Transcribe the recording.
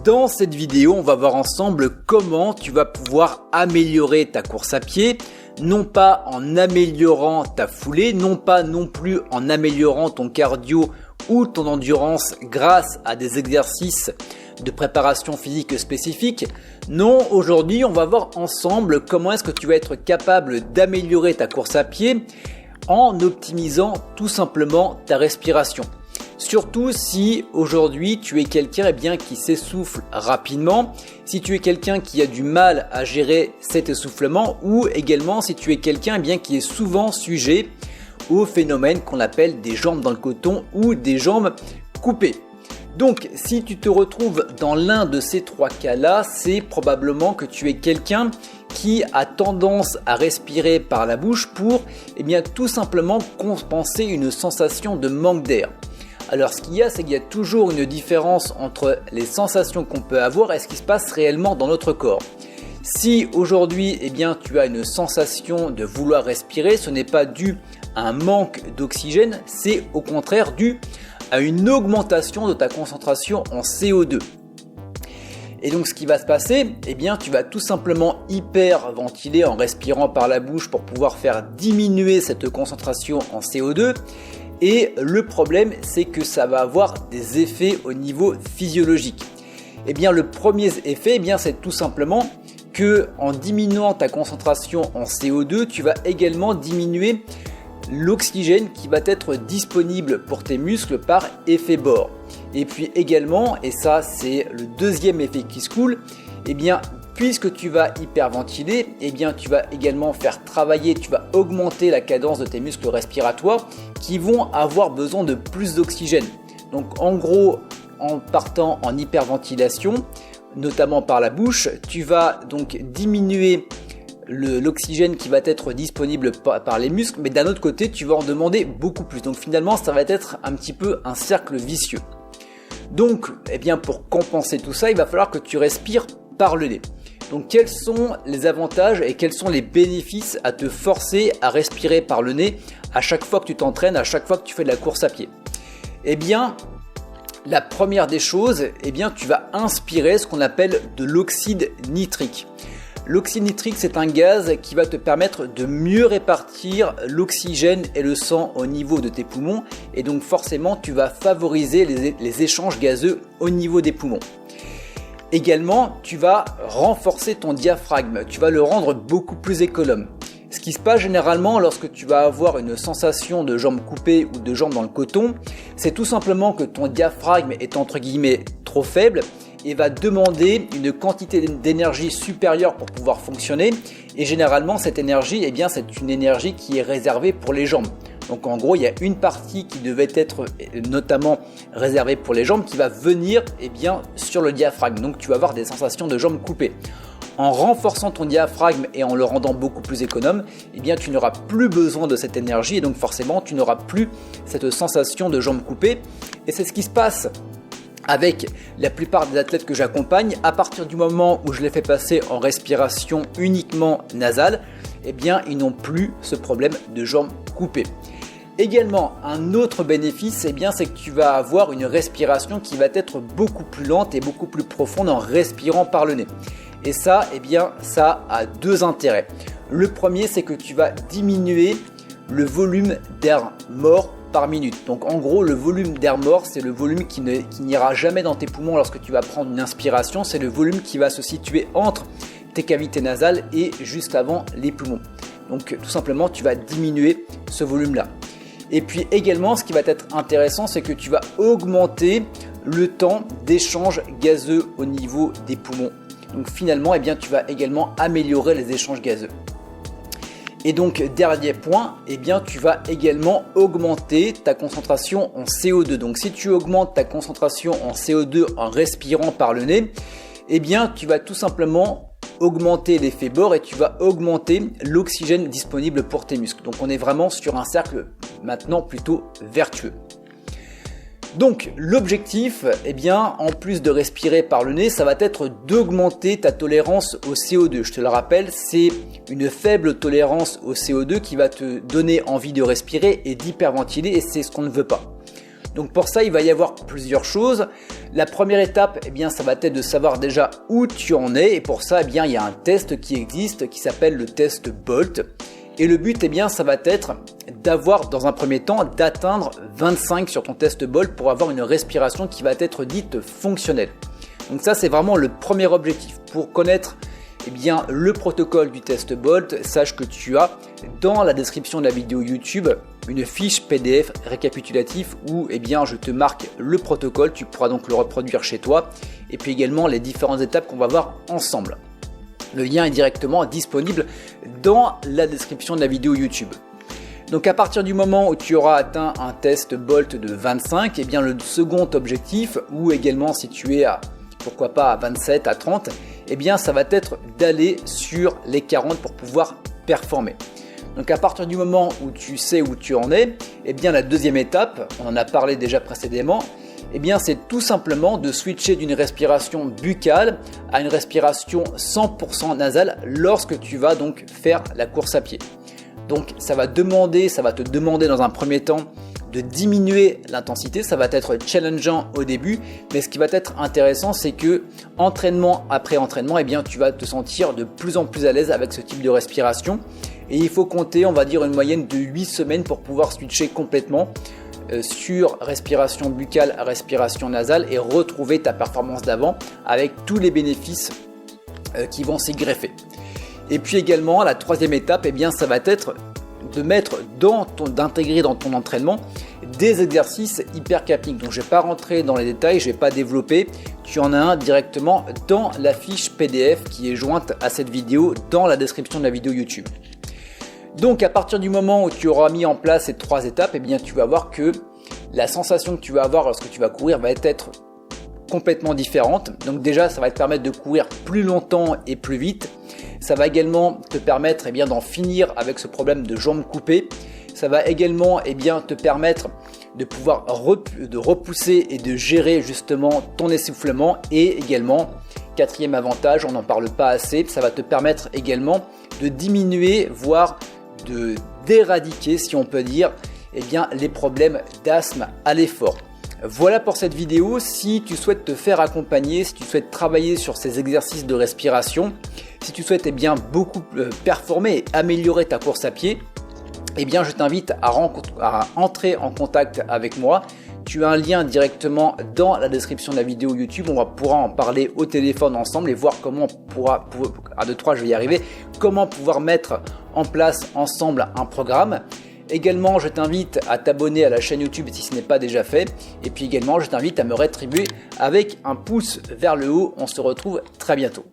Dans cette vidéo, on va voir ensemble comment tu vas pouvoir améliorer ta course à pied, non pas en améliorant ta foulée, non pas non plus en améliorant ton cardio ou ton endurance grâce à des exercices de préparation physique spécifiques. Non, aujourd'hui, on va voir ensemble comment est-ce que tu vas être capable d'améliorer ta course à pied en optimisant tout simplement ta respiration. Surtout si aujourd'hui tu es quelqu'un qui s'essouffle rapidement, si tu es quelqu'un qui a du mal à gérer cet essoufflement ou également si tu es quelqu'un qui est souvent sujet au phénomène qu'on appelle des jambes dans le coton ou des jambes coupées. Donc si tu te retrouves dans l'un de ces trois cas-là, c'est probablement que tu es quelqu'un qui a tendance à respirer par la bouche pour tout simplement compenser une sensation de manque d'air. Alors ce qu'il y a, c'est qu'il y a toujours une différence entre les sensations qu'on peut avoir et ce qui se passe réellement dans notre corps. Si aujourd'hui tu as une sensation de vouloir respirer, ce n'est pas dû à un manque d'oxygène, c'est au contraire dû à une augmentation de ta concentration en CO2. Et donc ce qui va se passer, tu vas tout simplement hyperventiler en respirant par la bouche pour pouvoir faire diminuer cette concentration en CO2. Et le problème, c'est que ça va avoir des effets au niveau physiologique. Le premier effet, c'est tout simplement que en diminuant ta concentration en CO2, tu vas également diminuer l'oxygène qui va être disponible pour tes muscles par effet bord. Et puis également, et ça c'est le deuxième effet qui se coule, puisque tu vas hyperventiler, tu vas également faire travailler, tu vas augmenter la cadence de tes muscles respiratoires qui vont avoir besoin de plus d'oxygène. Donc en gros, en partant en hyperventilation, notamment par la bouche, tu vas donc diminuer l'oxygène qui va être disponible par les muscles, mais d'un autre côté, tu vas en demander beaucoup plus. Donc finalement, ça va être un petit peu un cercle vicieux. Donc, pour compenser tout ça, il va falloir que tu respires par le nez. Donc quels sont les avantages et quels sont les bénéfices à te forcer à respirer par le nez à chaque fois que tu t'entraînes, à chaque fois que tu fais de la course à pied? La première des choses, tu vas inspirer ce qu'on appelle de l'oxyde nitrique. L'oxyde nitrique, c'est un gaz qui va te permettre de mieux répartir l'oxygène et le sang au niveau de tes poumons et donc forcément tu vas favoriser les échanges gazeux au niveau des poumons. Également, tu vas renforcer ton diaphragme, tu vas le rendre beaucoup plus économe. Ce qui se passe généralement lorsque tu vas avoir une sensation de jambes coupées ou de jambes dans le coton, c'est tout simplement que ton diaphragme est entre guillemets trop faible et va demander une quantité d'énergie supérieure pour pouvoir fonctionner. Et généralement, cette énergie, c'est une énergie qui est réservée pour les jambes. Donc en gros, il y a une partie qui devait être notamment réservée pour les jambes qui va venir sur le diaphragme. Donc tu vas avoir des sensations de jambes coupées. En renforçant ton diaphragme et en le rendant beaucoup plus économe, tu n'auras plus besoin de cette énergie et donc forcément tu n'auras plus cette sensation de jambes coupées. Et c'est ce qui se passe avec la plupart des athlètes que j'accompagne. À partir du moment où je les fais passer en respiration uniquement nasale, ils n'ont plus ce problème de jambes coupées. Également, un autre bénéfice, c'est que tu vas avoir une respiration qui va être beaucoup plus lente et beaucoup plus profonde en respirant par le nez. Et ça, ça a deux intérêts. Le premier, c'est que tu vas diminuer le volume d'air mort par minute. Donc en gros, le volume d'air mort, c'est le volume qui n'ira jamais dans tes poumons lorsque tu vas prendre une inspiration. C'est le volume qui va se situer entre tes cavités nasales et juste avant les poumons. Donc tout simplement, tu vas diminuer ce volume-là. Et puis également, ce qui va être intéressant, c'est que tu vas augmenter le temps d'échange gazeux au niveau des poumons. Donc finalement, tu vas également améliorer les échanges gazeux. Et donc dernier point, tu vas également augmenter ta concentration en CO2. Donc si tu augmentes ta concentration en CO2 en respirant par le nez, tu vas tout simplement augmenter l'effet bord et tu vas augmenter l'oxygène disponible pour tes muscles. Donc on est vraiment sur un cercle maintenant plutôt vertueux. Donc l'objectif, en plus de respirer par le nez, ça va être d'augmenter ta tolérance au CO2. Je te le rappelle, c'est une faible tolérance au CO2 qui va te donner envie de respirer et d'hyperventiler et c'est ce qu'on ne veut pas. Donc pour ça, il va y avoir plusieurs choses. La première étape, eh bien, ça va être de savoir déjà où tu en es. Et pour ça, eh bien, il y a un test qui existe qui s'appelle le test Bolt. Et le but, eh bien, ça va être d'avoir, dans un premier temps, d'atteindre 25 sur ton test Bolt pour avoir une respiration qui va être dite fonctionnelle. Donc ça, c'est vraiment le premier objectif. Pour connaître eh bien, le protocole du test Bolt, sache que tu as dans la description de la vidéo YouTube une fiche PDF récapitulative où eh bien, je te marque le protocole, tu pourras donc le reproduire chez toi et puis également les différentes étapes qu'on va voir ensemble. Le lien est directement disponible dans la description de la vidéo YouTube. Donc à partir du moment où tu auras atteint un test Bolt de 25, eh bien, le second objectif, ou également si tu es à pourquoi pas à 27, à 30, eh bien ça va être d'aller sur les 40 pour pouvoir performer. Donc à partir du moment où tu sais où tu en es, eh bien la deuxième étape, on en a parlé déjà précédemment, eh bien c'est tout simplement de switcher d'une respiration buccale à une respiration 100% nasale lorsque tu vas donc faire la course à pied. Donc ça va te demander dans un premier temps de diminuer l'intensité, ça va être challengeant au début, mais ce qui va être intéressant, c'est que entraînement après entraînement, eh bien, tu vas te sentir de plus en plus à l'aise avec ce type de respiration. Et il faut compter, on va dire, une moyenne de 8 semaines pour pouvoir switcher complètement sur respiration buccale à respiration nasale et retrouver ta performance d'avant avec tous les bénéfices qui vont s'y greffer. Et puis également, la troisième étape, eh bien, ça va être d'intégrer dans ton entraînement des exercices hyper capniques. Donc je ne vais pas rentrer dans les détails, je ne vais pas développer. Tu en as un directement dans la fiche PDF qui est jointe à cette vidéo dans la description de la vidéo YouTube. Donc à partir du moment où tu auras mis en place ces trois étapes, eh bien tu vas voir que la sensation que tu vas avoir lorsque tu vas courir va être complètement différente. Donc déjà, ça va te permettre de courir plus longtemps et plus vite. Ça va également te permettre d'en finir avec ce problème de jambes coupées. Ça va également te permettre de pouvoir de repousser et de gérer justement ton essoufflement. Et également, quatrième avantage, on n'en parle pas assez, ça va te permettre également de diminuer, voire d'éradiquer, si on peut dire, les problèmes d'asthme à l'effort. Voilà pour cette vidéo. Si tu souhaites te faire accompagner, si tu souhaites travailler sur ces exercices de respiration, si tu souhaites beaucoup performer et améliorer ta course à pied, je t'invite à entrer en contact avec moi. Tu as un lien directement dans la description de la vidéo YouTube. On pourra en parler au téléphone ensemble et voir comment on pourra, à 2, 3 je vais y arriver, comment pouvoir mettre en place ensemble un programme. Également, je t'invite à t'abonner à la chaîne YouTube si ce n'est pas déjà fait. Et puis également, je t'invite à me rétribuer avec un pouce vers le haut. On se retrouve très bientôt.